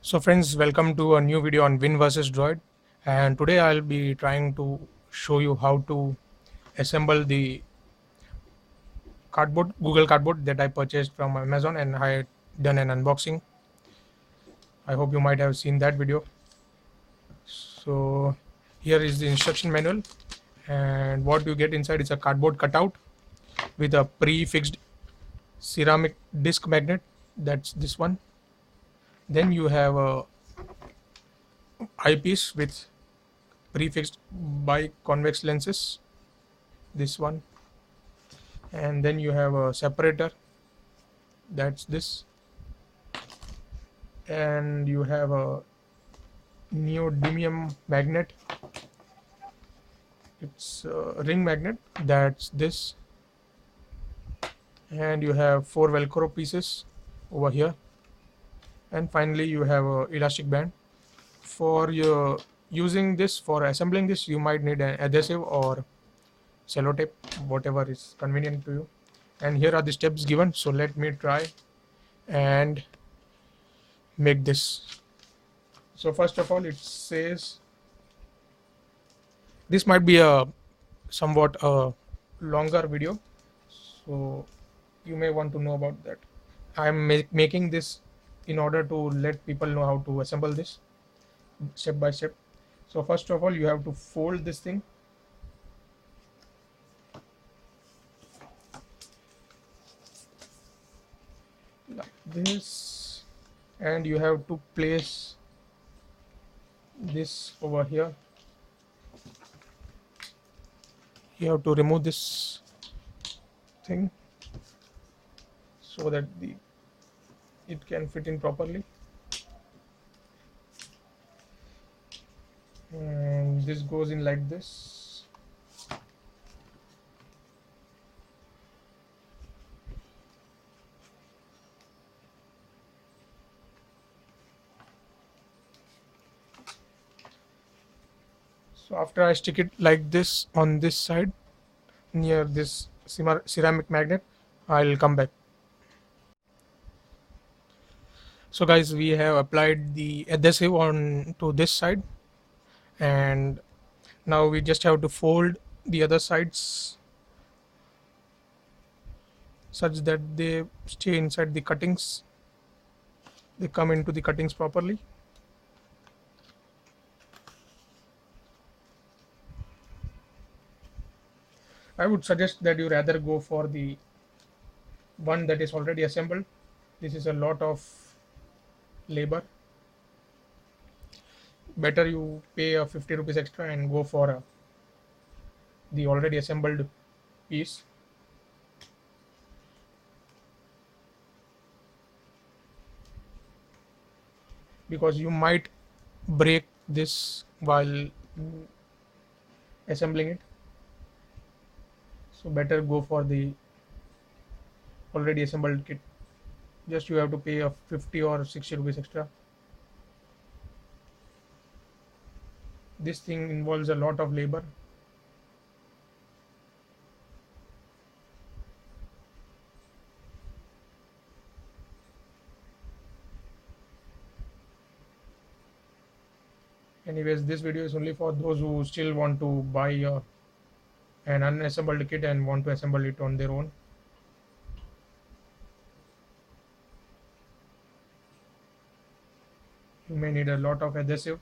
So friends, welcome to a new video on Win versus Droid, and today I'll be trying to show you how to assemble the Google Cardboard that I purchased from Amazon, and I had done an unboxing. I hope you might have seen that video. So here is the instruction manual, and what you get inside is a cardboard cutout with a pre-fixed ceramic disc magnet. That's this one. Then you have a eyepiece with prefixed biconvex lenses, this one, and then you have a separator, that's this, and you have a neodymium magnet, it's a ring magnet, that's this, and you have 4 velcro pieces over here, and finally you have a elastic band. For your using this, for assembling this, you might need an adhesive or sellotape, whatever is convenient to you. And here are the steps given, so let me try and make this. So first of all, it says this might be a somewhat a longer video, so you may want to know about that. I'm making this in order to let people know how to assemble this step by step. So first of all, you have to fold this thing like this, and you have to place this over here. You have to remove this thing so that it can fit in properly, and this goes in like this. So after I stick it like this on this side near this ceramic magnet, I'll come back. So guys, we have applied the adhesive on to this side, and now we just have to fold the other sides such that they stay inside the cuttings, they come into the cuttings properly. I would suggest that you rather go for the one that is already assembled. This is a lot of labor. Better you pay a 50 rupees extra and go for the already assembled piece. Because you might break this while assembling it. So better go for the already assembled kit. Just you have to pay a 50 or 60 rupees extra. This thing involves a lot of labor. Anyways, this video is only for those who still want to buy an unassembled kit and want to assemble it on their own. You may need a lot of adhesive,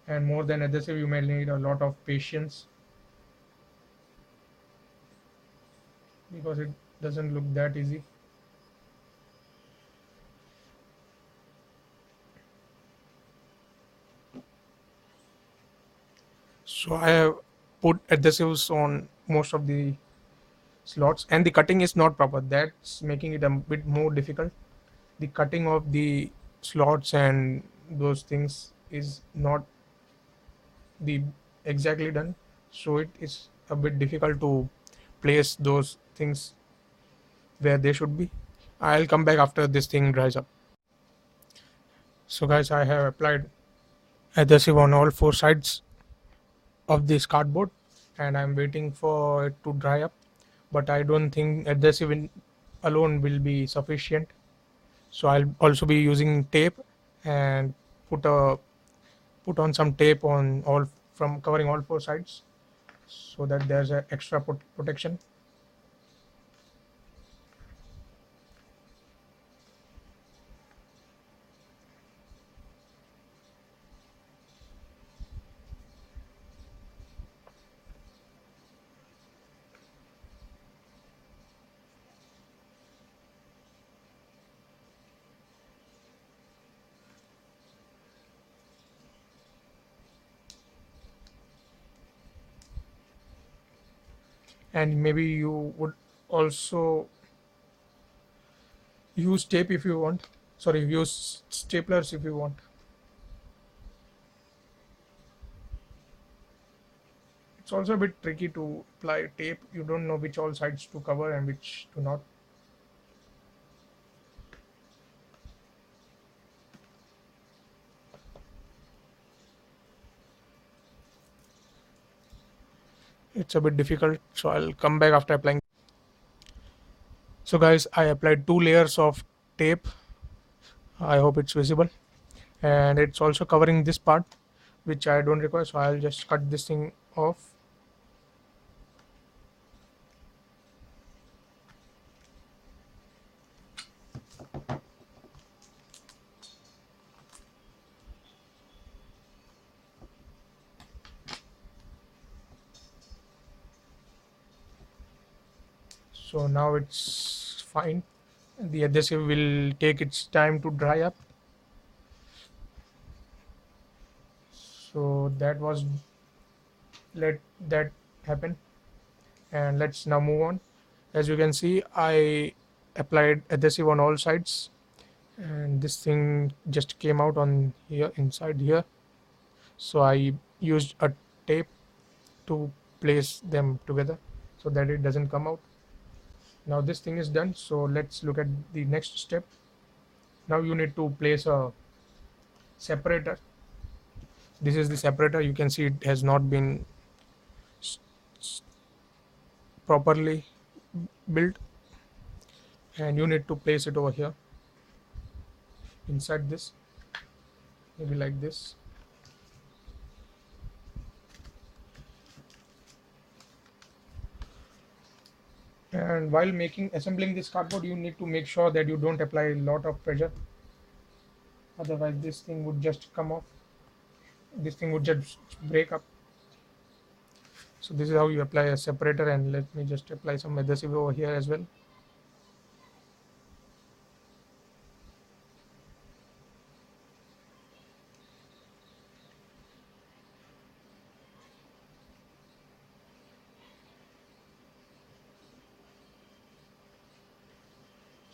and more than adhesive, you may need a lot of patience, because it doesn't look that easy. So I have put adhesives on most of the slots, and the cutting is not proper. That's making it a bit more difficult. The cutting of the slots and those things is not the exactly done, so it is a bit difficult to place those things where they should be. I'll come back after this thing dries up. So guys, I have applied adhesive on all 4 sides of this cardboard, and I'm waiting for it to dry up, but I don't think adhesive alone will be sufficient, so I'll also be using tape and put a put on some tape on all from covering all four sides so that there's a extra protection. And maybe you would also use tape if you want, sorry, use staplers if you want. It's also a bit tricky to apply tape. You don't know which all sides to cover and which to not. It's a bit difficult, so I'll come back after applying. So guys, I applied two layers of tape. I hope it's visible, and it's also covering this part which I don't require, so I'll just cut this thing off. So now it's fine. The adhesive will take its time to dry up. So that was, let that happen, and let's now move on. As you can see, I applied adhesive on all sides, and this thing just came out on here, inside here. So I used a tape to place them together so that it doesn't come out. Now this thing is done, so let's look at the next step. Now you need to place a separator. This is the separator. You can see it has not been s- s- properly built, and you need to place it over here inside this, maybe like this. And while assembling this cardboard, you need to make sure that you don't apply a lot of pressure, otherwise this thing would just come off, this thing would just break up. So this is how you apply a separator, and let me just apply some adhesive over here as well.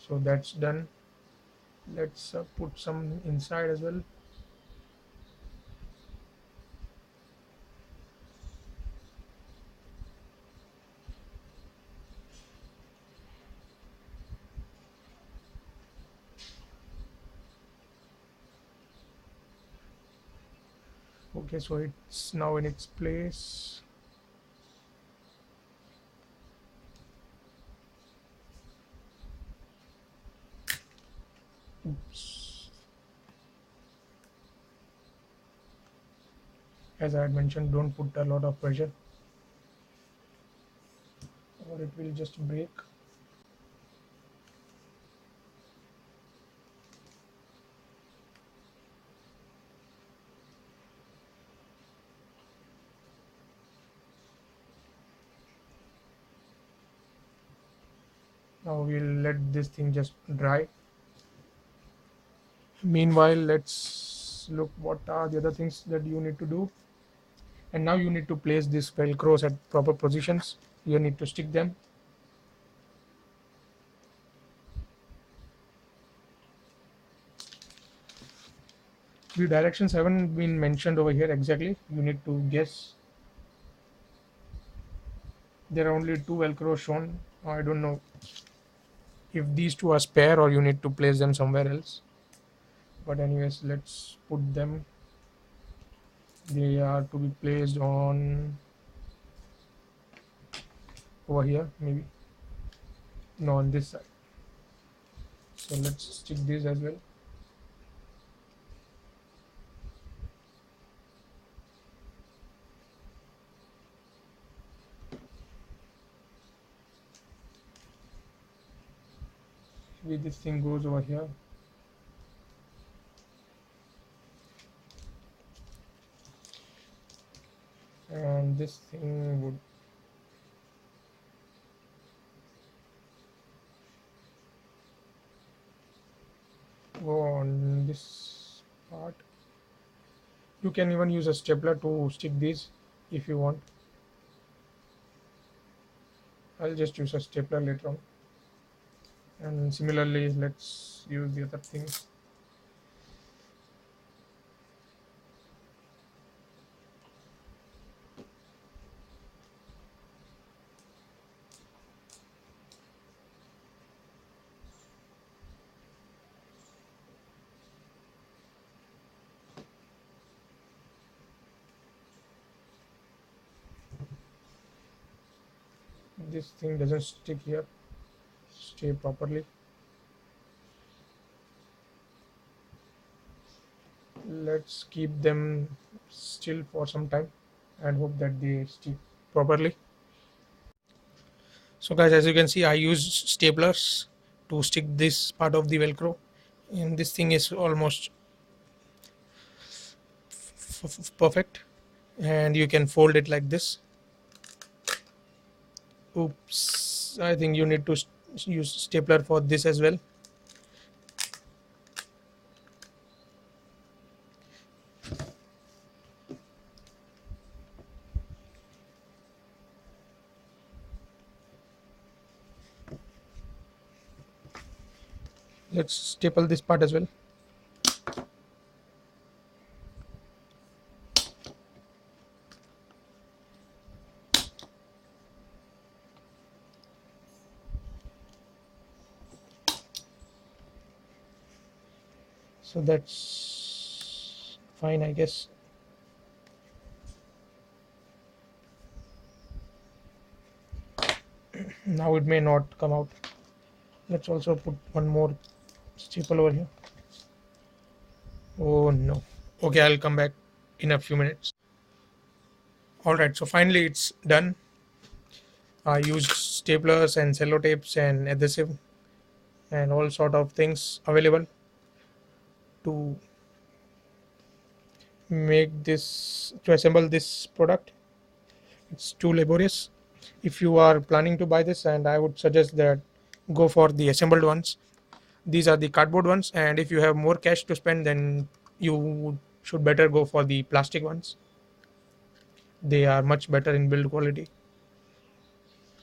So that's done. Let's put some inside as well. Okay, so it's now in its place. Oops. As I had mentioned, don't put a lot of pressure or it will just break. Now we'll let this thing just dry. Meanwhile, let's look what are the other things that you need to do. And now you need to place these velcros at proper positions. You need to stick them. The directions haven't been mentioned over here exactly. You need to guess. There are only two velcros shown. I don't know if these two are spare or you need to place them somewhere else. But anyways, let's put them. They are to be placed on over here, maybe. No, on this side. So let's stick this as well. maybe this thing goes over here. And this thing would go on this part. You can even use a stapler to stick these if you want. I'll just use a stapler later on. And similarly, let's use the other things. This thing doesn't stick here, stay properly. Let's keep them still for some time and hope that they stick properly. So guys, as you can see, I used staplers to stick this part of the velcro, and this thing is almost perfect. And you can fold it like this. Oops, I think you need to use stapler for this as well. Let's staple this part as well. So that's fine, I guess. Now it may not come out. Let's also put one more staple over here. Oh no. Okay, I'll come back in a few minutes. All right, so finally it's done. I used staplers and sellotapes and adhesive and all sort of things available to make this, to assemble this product. It's too laborious. If you are planning to buy this, and I would suggest that go for the assembled ones. These are the cardboard ones, and if you have more cash to spend, then you should better go for the plastic ones. They are much better in build quality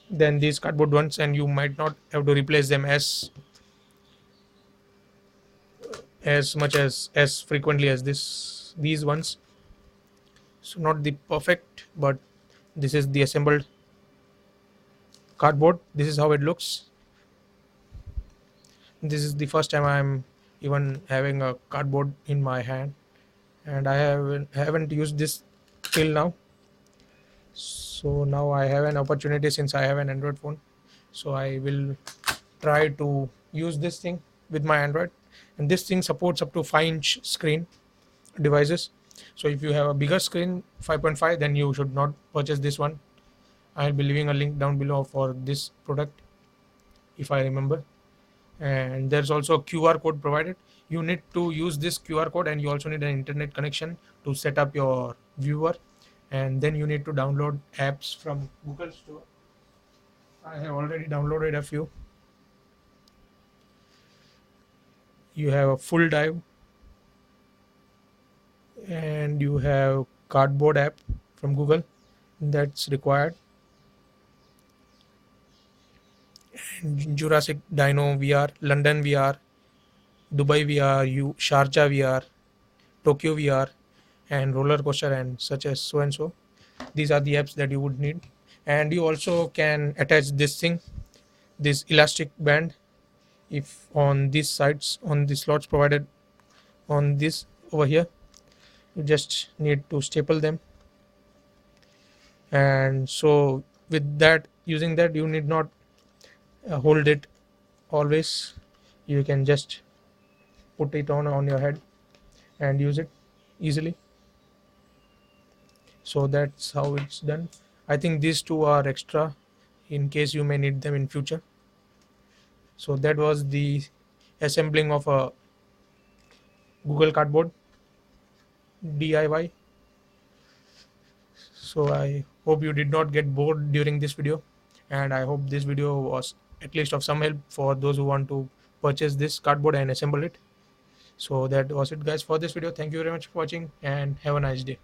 than these cardboard ones, and you might not have to replace them as much as frequently as these ones. So not the perfect, but this is the assembled cardboard. This is how it looks. This is the first time I'm even having a cardboard in my hand, and I haven't used this till now. So now I have an opportunity, since I have an Android phone, so I will try to use this thing with my Android. And this thing supports up to 5-inch screen devices. So if you have a bigger screen, 5.5, then you should not purchase this one. I'll be leaving a link down below for this product if I remember. And there's also a QR code provided. You need to use this QR code, and you also need an internet connection to set up your viewer. And then you need to download apps from Google Store. I have already downloaded a few. You have a full dive, and you have cardboard app from Google that's required. And Jurassic Dino VR, London VR, Dubai VR, Sharjah VR, Tokyo VR, and roller coaster, and such as so and so. These are the apps that you would need. And you also can attach this thing, this elastic band, if on these sides, on the slots provided on this over here. You just need to staple them. And so with that, using that, you need not hold it always. You can just put it on your head and use it easily. So that's how it's done. I think these two are extra in case you may need them in future. So that was the assembling of a Google Cardboard DIY. So I hope you did not get bored during this video, and I hope this video was at least of some help for those who want to purchase this cardboard and assemble it. So that was it guys for this video. Thank you very much for watching and have a nice day.